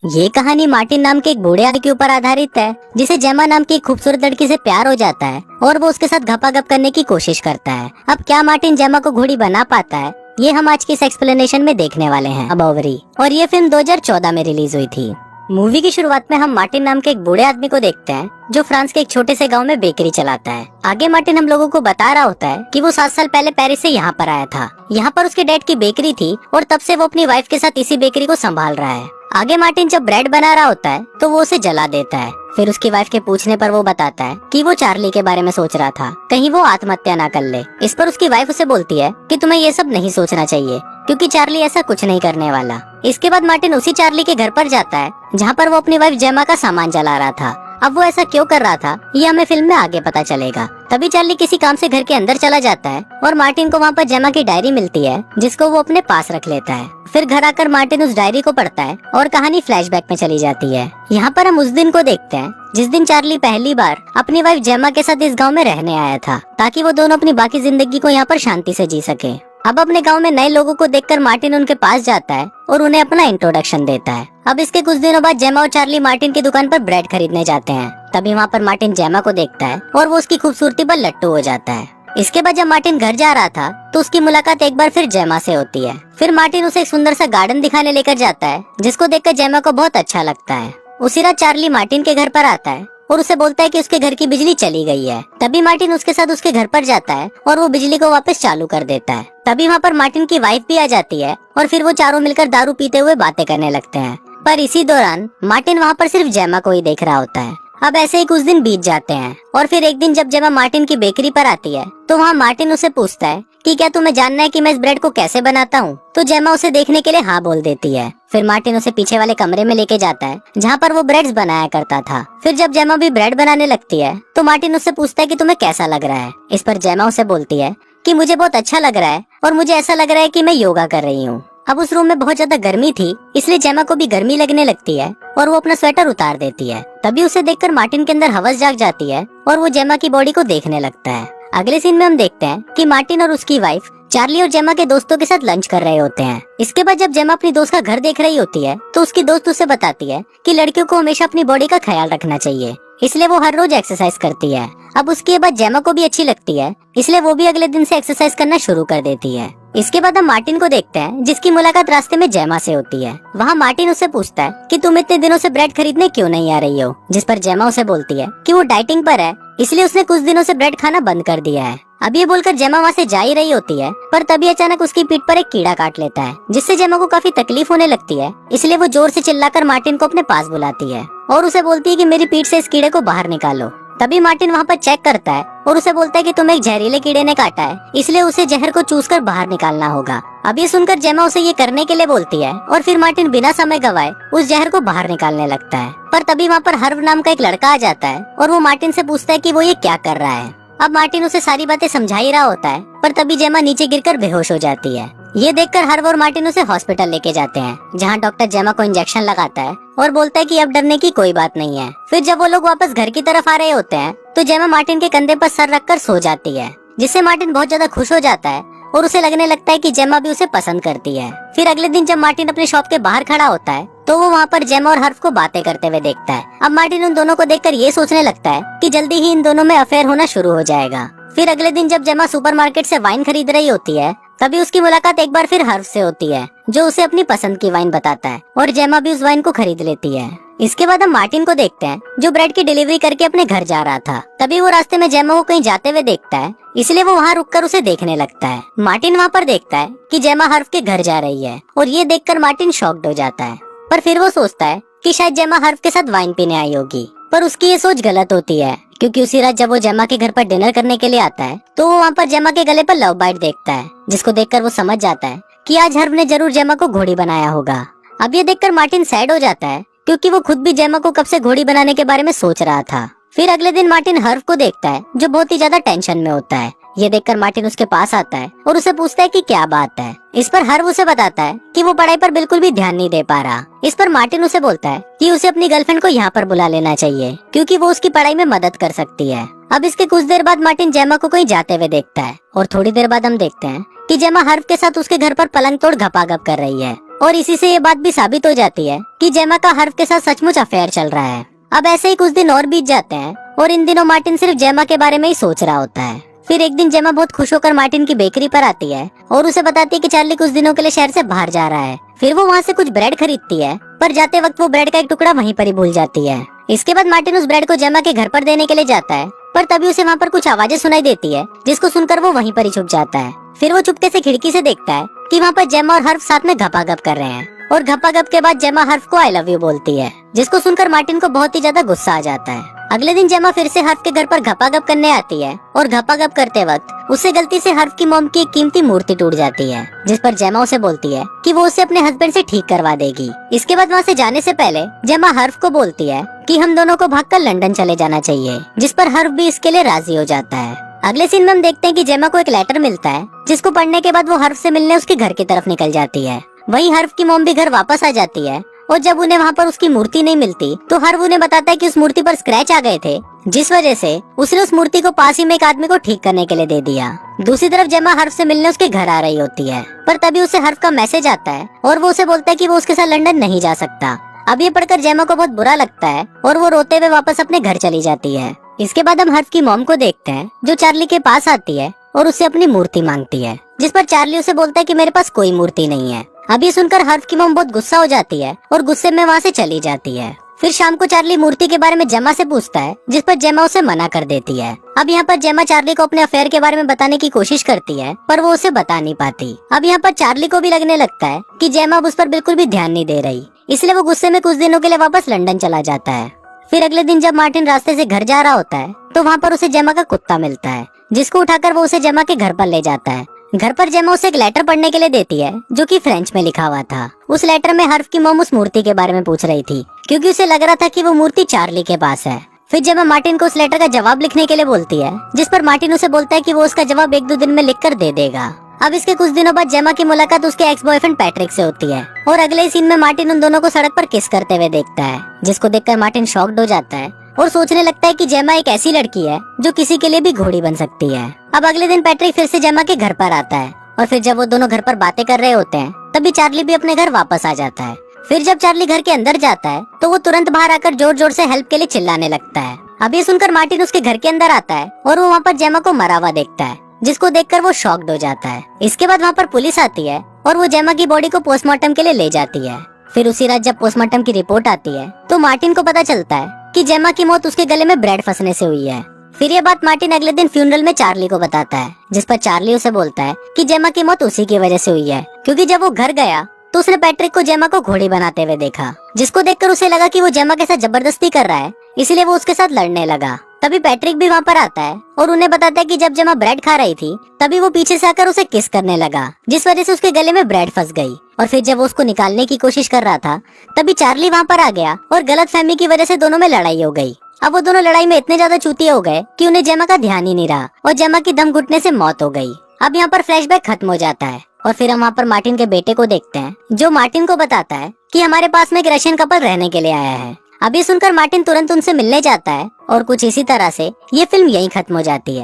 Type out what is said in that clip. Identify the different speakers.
Speaker 1: ये कहानी मार्टिन नाम के एक बूढ़े आदमी के ऊपर आधारित है, जिसे जेमा नाम की एक खूबसूरत लड़की से प्यार हो जाता है और वो उसके साथ घपाघप करने की कोशिश करता है। अब क्या मार्टिन जेमा को घोड़ी बना पाता है, ये हम आज की इस एक्सप्लेनेशन में देखने वाले हैं। अब ओवरी। और ये फिल्म 2014 में रिलीज हुई थी। मूवी की शुरुआत में हम मार्टिन नाम के एक बूढ़े आदमी को देखते हैं, जो फ्रांस के एक छोटे से गांव में बेकरी चलाता है। आगे मार्टिन हम लोगों को बता रहा होता है कि वो 7 साल पहले पेरिस से यहाँ पर आया था। यहाँ पर उसके डैड की बेकरी थी और तब से वो अपनी वाइफ के साथ इसी बेकरी को संभाल रहा है। आगे मार्टिन जब ब्रेड बना रहा होता है तो वो उसे जला देता है। फिर उसकी वाइफ के पूछने पर वो बताता है कि वो चार्ली के बारे में सोच रहा था, कहीं वो आत्महत्या ना कर ले। इस पर उसकी वाइफ उसे बोलती है कि तुम्हें ये सब नहीं सोचना चाहिए, क्योंकि चार्ली ऐसा कुछ नहीं करने वाला। इसके बाद मार्टिन उसी चार्ली के घर पर जाता है जहाँ पर वो अपनी वाइफ जेमा का सामान जला रहा था। अब वो ऐसा क्यों कर रहा था ये हमें फिल्म में आगे पता चलेगा। तभी चार्ली किसी काम से घर के अंदर चला जाता है और मार्टिन को वहाँ पर जेमा की डायरी मिलती है, जिसको वो अपने पास रख लेता है। फिर घर आकर मार्टिन उस डायरी को पढ़ता है और कहानी फ्लैशबैक में चली जाती है। यहाँ पर हम उस दिन को देखते हैं जिस दिन चार्ली पहली बार अपनी वाइफ जेमा के साथ इस गाँव में रहने आया था, ताकि वो दोनों अपनी बाकी जिंदगी को यहाँ पर शांति से जी सके। अब अपने गांव में नए लोगों को देखकर मार्टिन उनके पास जाता है और उन्हें अपना इंट्रोडक्शन देता है। अब इसके कुछ दिनों बाद जेमा और चार्ली मार्टिन की दुकान पर ब्रेड खरीदने जाते हैं। तभी वहाँ पर मार्टिन जेमा को देखता है और वो उसकी खूबसूरती पर लट्टू हो जाता है। इसके बाद जब मार्टिन घर जा रहा था तो उसकी मुलाकात एक बार फिर जेमा से होती है। फिर मार्टिन उसे एक सुंदर सा गार्डन दिखाने लेकर जाता है, जिसको देखकर जेमा को बहुत अच्छा लगता है। उसी रात चार्ली मार्टिन के घर पर आता है और उसे बोलता है कि उसके घर की बिजली चली गई है। तभी मार्टिन उसके साथ उसके घर पर जाता है और वो बिजली को वापस चालू कर देता है। तभी वहाँ पर मार्टिन की वाइफ भी आ जाती है और फिर वो चारों मिलकर दारू पीते हुए बातें करने लगते हैं। पर इसी दौरान मार्टिन वहाँ पर सिर्फ जेमा को ही देख रहा होता है। अब ऐसे ही कुछ दिन बीत जाते हैं और फिर एक दिन जब जेमा मार्टिन की बेकरी पर आती है तो वहाँ मार्टिन उसे पूछता है कि क्या तुम्हें जानना है कि मैं इस ब्रेड को कैसे बनाता हूँ। तो जेमा उसे देखने के लिए हाँ बोल देती है। फिर मार्टिन उसे पीछे वाले कमरे में लेके जाता है जहाँ पर वो ब्रेड्स बनाया करता था। फिर जब जेमा भी ब्रेड बनाने लगती है तो मार्टिन उससे पूछता है कि तुम्हें कैसा लग रहा है। इस पर जेमा उसे बोलती है कि मुझे बहुत अच्छा लग रहा है और मुझे ऐसा लग रहा है कि मैं योगा कर रही हूँ। अब उस रूम में बहुत ज्यादा गर्मी थी, इसलिए जेमा को भी गर्मी लगने लगती है और वो अपना स्वेटर उतार देती है। तभी उसे देखकर मार्टिन के अंदर हवस जाग जाती है और वो जेमा की बॉडी को देखने लगता है। अगले सीन में हम देखते हैं कि मार्टिन और उसकी वाइफ चार्ली और जेमा के दोस्तों के साथ लंच कर रहे होते हैं। इसके बाद जब जेमा अपनी दोस्त का घर देख रही होती है तो उसकी दोस्त उसे बताती है कि लड़कियों को हमेशा अपनी बॉडी का ख्याल रखना चाहिए, इसलिए वो हर रोज एक्सरसाइज करती है। अब उसकी बात जेमा को भी अच्छी लगती है, इसलिए वो भी अगले दिन से एक्सरसाइज करना शुरू कर देती है। इसके बाद हम मार्टिन को देखते हैं, जिसकी मुलाकात रास्ते में जेमा से होती है। वहाँ मार्टिन उससे पूछता है कि तुम इतने दिनों से ब्रेड खरीदने क्यों नहीं आ रही हो। जिस पर जेमा उसे बोलती है कि वो डाइटिंग पर है, इसलिए उसने कुछ दिनों से ब्रेड खाना बंद कर दिया है। अब ये बोलकर जेमा वहाँ से जा ही रही होती है, पर तभी अचानक उसकी पीठ पर एक कीड़ा काट लेता है, जिससे जेमा को काफी तकलीफ होने लगती है। इसलिए वो जोर से चिल्लाकर मार्टिन को अपने पास बुलाती है और उसे बोलती है कि मेरी पीठ से इस कीड़े को बाहर निकालो। तभी मार्टिन वहाँ पर चेक करता है और उसे बोलता है कि तुम्हें एक जहरीले कीड़े ने काटा है, इसलिए उसे जहर को चूस कर बाहर निकालना होगा। अब ये सुनकर जेमा उसे ये करने के लिए बोलती है और फिर मार्टिन बिना समय गवाए उस जहर को बाहर निकालने लगता है। पर तभी वहाँ पर हर्व नाम का एक लड़का आ जाता है और वो मार्टिन से पूछता है कि वो ये क्या कर रहा है। अब मार्टिन उसे सारी बातें समझा ही रहा होता है, पर तभी जेमा नीचे गिरकर बेहोश हो जाती है। ये देखकर हर्व और मार्टिन उसे हॉस्पिटल लेके जाते हैं, जहाँ डॉक्टर जेमा को इंजेक्शन लगाता है और बोलता है कि अब डरने की कोई बात नहीं है। फिर जब वो लोग वापस घर की तरफ आ रहे होते हैं तो जेमा मार्टिन के कंधे पर सर रखकर सो जाती है, जिससे मार्टिन बहुत ज्यादा खुश हो जाता है और उसे लगने लगता है कि जेमा भी उसे पसंद करती है। फिर अगले दिन जब मार्टिन अपने शॉप के बाहर खड़ा होता है तो वो वहाँ पर जेमा और हर्व को बातें करते हुए देखता है। अब मार्टिन उन दोनों को देखकर ये सोचने लगता है कि जल्दी ही इन दोनों में अफेयर होना शुरू हो जाएगा। फिर अगले दिन जब जेमा सुपरमार्केट से वाइन खरीद रही होती है तभी उसकी मुलाकात एक बार फिर हर्व से होती है, जो उसे अपनी पसंद की वाइन बताता है और जेमा भी उस वाइन को खरीद लेती है। इसके बाद हम मार्टिन को देखते हैं, जो ब्रेड की डिलीवरी करके अपने घर जा रहा था। तभी वो रास्ते में जेमा को कहीं जाते हुए देखता है, इसलिए वो वहाँ रुककर उसे देखने लगता है। मार्टिन वहाँ पर देखता है कि जेमा हर्व के घर जा रही है और ये देखकर मार्टिन शॉक्ड हो जाता है। पर फिर वो सोचता है कि शायद जेमा हर्व के साथ वाइन पीने आई होगी, पर उसकी ये सोच गलत होती है, क्योंकि उसी रात जब वो जेमा के घर पर डिनर करने के लिए आता है तो वो वहाँ पर जेमा के गले पर लव बाइट देखता है, जिसको देखकर वो समझ जाता है कि आज हर्व ने जरूर जेमा को घोड़ी बनाया होगा। अब ये देखकर मार्टिन सैड हो जाता है, क्योंकि वो खुद भी जेमा को कब से घोड़ी बनाने के बारे में सोच रहा था। फिर अगले दिन मार्टिन हर्व को देखता है, जो बहुत ही ज्यादा टेंशन में होता है। ये देखकर मार्टिन उसके पास आता है और उसे पूछता है कि क्या बात है। इस पर हर्व उसे बताता है कि वो पढ़ाई पर बिल्कुल भी ध्यान नहीं दे पा रहा। इस पर मार्टिन उसे बोलता है कि उसे अपनी गर्लफ्रेंड को यहाँ पर बुला लेना चाहिए, क्योंकि वो उसकी पढ़ाई में मदद कर सकती है। अब इसके कुछ देर बाद मार्टिन जेमा को कहीं जाते हुए देखता है और थोड़ी देर बाद हम देखते हैं कि जेमा हर्व के साथ उसके घर पर पलंग तोड़ घपाघप कर रही है। और इसी से ये बात भी साबित हो जाती है कि जेमा का हर्फ के साथ सचमुच अफेयर चल रहा है। अब ऐसे ही कुछ दिन और बीत जाते हैं और इन दिनों मार्टिन सिर्फ जेमा के बारे में ही सोच रहा होता है। फिर एक दिन जेमा बहुत खुश होकर मार्टिन की बेकरी पर आती है और उसे बताती है कि चार्ली कुछ दिनों के लिए शहर से बाहर जा रहा है। फिर वो वहाँ से कुछ ब्रेड खरीदती है, पर जाते वक्त वो ब्रेड का एक टुकड़ा वहीं पर ही भूल जाती है। इसके बाद मार्टिन उस ब्रेड को जेमा के घर पर देने के लिए जाता है, पर तभी उसे वहाँ पर कुछ आवाजें सुनाई देती है, जिसको सुनकर वो वहीं पर ही छुप जाता है। फिर वो चुपके से खिड़की से देखता है कि वहाँ पर जेमा और हर्फ साथ में घपाघप कर रहे हैं और घपाघप के बाद जेमा हर्फ को आई लव यू बोलती है, जिसको सुनकर मार्टिन को बहुत ही ज्यादा गुस्सा आ जाता है। अगले दिन जेमा फिर से हर्फ के घर पर घपाघप करने आती है और घपाघप करते वक्त उससे गलती से हर्फ की मॉम की एक कीमती मूर्ति टूट जाती है, जिस पर जेमा उसे बोलती है कि वो उसे अपने हस्बैंड से ठीक करवा देगी। इसके बाद वहाँ से जाने से पहले जेमा हर्फ को बोलती है कि हम दोनों को भागकर लंदन चले जाना चाहिए, जिस पर हर्फ भी इसके लिए राजी हो जाता है। अगले सीन में हम देखते हैं कि जेमा को एक लेटर मिलता है, जिसको पढ़ने के बाद वो हर्फ से मिलने उसके घर की तरफ निकल जाती है। वहीं हर्फ की मॉम भी घर वापस आ जाती है और जब उन्हें वहाँ पर उसकी मूर्ति नहीं मिलती तो हर्फ उन्हें बताता है कि उस मूर्ति पर स्क्रैच आ गए थे, जिस वजह से उसने उस मूर्ति को पास ही में एक आदमी को ठीक करने के लिए दे दिया। दूसरी तरफ जेमा हर्फ से मिलने उसके घर आ रही होती है, पर तभी उसे हर्फ का मैसेज आता है और वो उसे बोलता है कि वो उसके साथ लंदन नहीं जा सकता। अब ये पढ़कर जेमा को बहुत बुरा लगता है और वो रोते हुए वापस अपने घर चली जाती है। इसके बाद हम हर्फ की मॉम को देखते हैं, जो चार्ली के पास आती है और उससे अपनी मूर्ति मांगती है, जिस पर चार्ली उसे बोलता है कि मेरे पास कोई मूर्ति नहीं है। अब ये सुनकर हर्फ की मॉम बहुत गुस्सा हो जाती है और गुस्से में वहाँ से चली जाती है। फिर शाम को चार्ली मूर्ति के बारे में जेमा से पूछता है, जिस पर जेमा उसे मना कर देती है। अब यहाँ पर जेमा चार्ली को अपने अफेयर के बारे में बताने की कोशिश करती है, पर वो उसे बता नहीं पाती। अब यहाँ पर चार्ली को भी लगने लगता है कि जेमा अब उस पर बिल्कुल भी ध्यान नहीं दे रही, इसलिए वो गुस्से में कुछ दिनों के लिए वापस लंदन चला जाता है। फिर अगले दिन जब मार्टिन रास्ते से घर जा रहा होता है तो वहाँ पर उसे जेमा का कुत्ता मिलता है, जिसको उठाकर वो उसे जेमा के घर पर ले जाता है। घर पर जेमा उसे एक लेटर पढ़ने के लिए देती है, जो कि फ्रेंच में लिखा हुआ था। उस लेटर में हर्फ की मॉम उस मूर्ति के बारे में पूछ रही थी, क्योंकि उसे लग रहा था कि वो मूर्ति चार्ली के पास है। फिर जेमा मार्टिन को उस लेटर का जवाब लिखने के लिए बोलती है, जिस पर मार्टिन उसे बोलता है कि वो उसका जवाब 1-2 दिन में लिख कर दे देगा। अब इसके कुछ दिनों बाद जेमा की मुलाकात उसके एक्स बॉयफ्रेंड पैट्रिक से होती है और अगले सीन में मार्टिन उन दोनों को सड़क पर किस करते हुए देखता है, जिसको देखकर मार्टिन शॉक्ड हो जाता है और सोचने लगता है कि जेमा एक ऐसी लड़की है जो किसी के लिए भी घोड़ी बन सकती है। अब अगले दिन पैट्रिक फिर से जेमा के घर पर आता है और फिर जब वो दोनों घर पर बातें कर रहे होते हैं तभी चार्ली भी अपने घर वापस आ जाता है। फिर जब चार्ली घर के अंदर जाता है तो वो तुरंत बाहर आकर जोर जोर से हेल्प के लिए चिल्लाने लगता है। अब ये सुनकर मार्टिन उसके घर के अंदर आता है और वो वहाँ पर जेमा को मरा हुआ देखता है, जिसको देखकर वो शॉक्ड हो जाता है। इसके बाद वहाँ पर पुलिस आती है और वो जेमा की बॉडी को पोस्टमार्टम के लिए ले जाती है। फिर उसी रात जब पोस्टमार्टम की रिपोर्ट आती है तो मार्टिन को पता चलता है कि जेमा की मौत उसके गले में ब्रेड फंसने से हुई है। फिर ये बात मार्टिन अगले दिन फ्यूनरल में चार्ली को बताता है, जिस पर चार्ली उसे बोलता है कि जेमा की मौत उसी की वजह से हुई है, क्योंकि जब वो घर गया तो उसने पैट्रिक को जेमा को घोड़ी बनाते हुए देखा, जिसको देखकर उसे लगा कि वो जेमा के साथ जबरदस्ती कर रहा है, इसलिए वो उसके साथ लड़ने लगा। तभी पैट्रिक भी वहाँ पर आता है और उन्हें बताता है कि जब जेमा ब्रेड खा रही थी तभी वो पीछे से आकर उसे किस करने लगा, जिस वजह से उसके गले में ब्रेड फंस गई। और फिर जब वो उसको निकालने की कोशिश कर रहा था तभी चार्ली वहाँ पर आ गया और गलतफहमी की वजह से दोनों में लड़ाई हो गई। अब वो दोनों लड़ाई में इतने ज्यादा चूतिए हो गए कि उन्हें जेमा का ध्यान ही नहीं रहा और जेमा की दम घुटने से मौत हो गई। अब यहाँ पर फ्लैशबैक खत्म हो जाता है और फिर हम वहाँ पर मार्टिन के बेटे को देखते हैं, जो मार्टिन को बताता है कि हमारे पास में एक रशियन कपल रहने के लिए आया है। अब ये सुनकर मार्टिन तुरंत उनसे मिलने जाता है और कुछ इसी तरह से ये फिल्म यहीं खत्म हो जाती है।